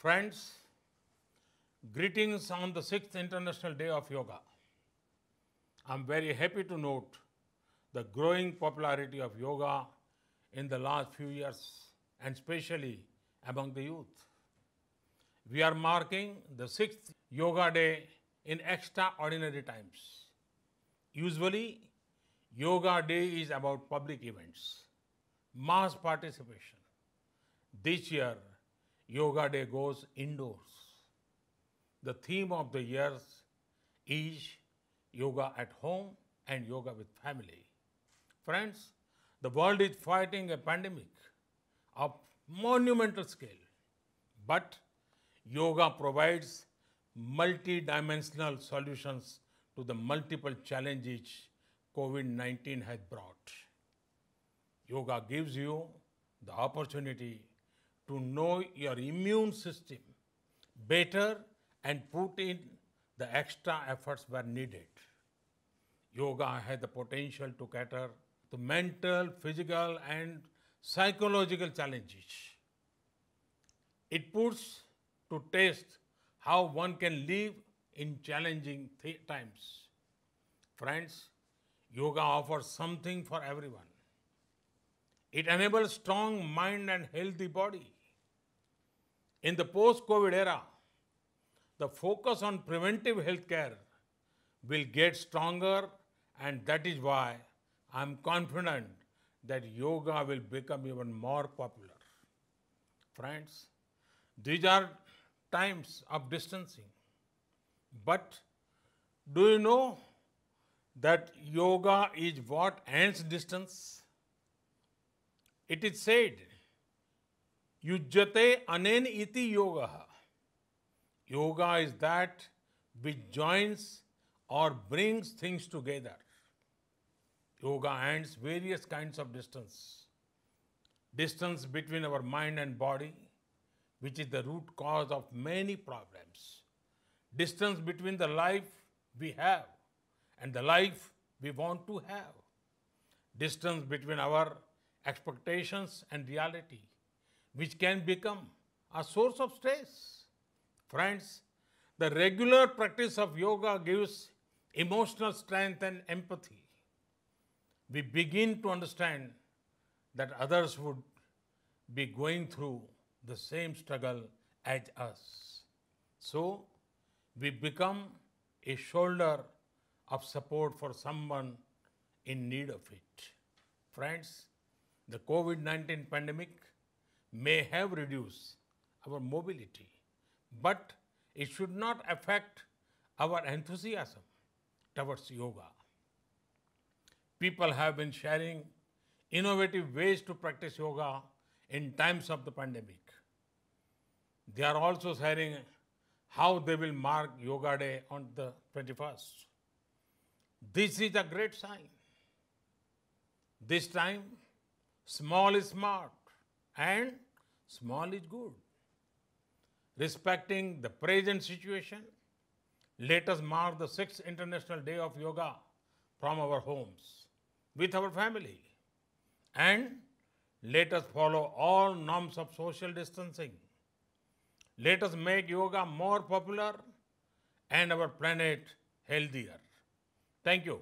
Friends, greetings on the 6th International Day of Yoga. I'm very happy to note the growing popularity of yoga in the last few years, and especially among the youth. We are marking the 6th Yoga Day in extraordinary times. Usually, Yoga Day is about public events, mass participation. This year, Yoga Day goes indoors. The theme of the year is Yoga at Home and Yoga with Family. Friends, the world is fighting a pandemic of monumental scale, but yoga provides multi-dimensional solutions to the multiple challenges COVID-19 has brought. Yoga gives you the opportunity to know your immune system better and put in the extra efforts where needed. Yoga has the potential to cater to mental, physical, and psychological challenges. It puts to test how one can live in challenging times. Friends, yoga offers something for everyone. It enables strong mind and healthy body. In the post-COVID era, the focus on preventive healthcare will get stronger, and that is why I'm confident that yoga will become even more popular. Friends, these are times of distancing. But do you know that yoga is what ends distance? It is said, Yujjate anen iti yoga. Yoga is that which joins or brings things together. Yoga ends various kinds of distance. Distance between our mind and body, which is the root cause of many problems. Distance between the life we have and the life we want to have. Distance between our expectations and reality, which can become a source of stress. Friends, the regular practice of yoga gives emotional strength and empathy. We begin to understand that others would be going through the same struggle as us. So, we become a shoulder of support for someone in need of it. Friends, the COVID-19 pandemic may have reduced our mobility, but it should not affect our enthusiasm towards yoga. People have been sharing innovative ways to practice yoga in times of the pandemic. They are also sharing how they will mark Yoga Day on the 21st. This is a great sign. This time, small is smart and small is good. Respecting the present situation, let us mark the 6th International Day of Yoga from our homes, with our family. And let us follow all norms of social distancing. Let us make yoga more popular and our planet healthier. Thank you.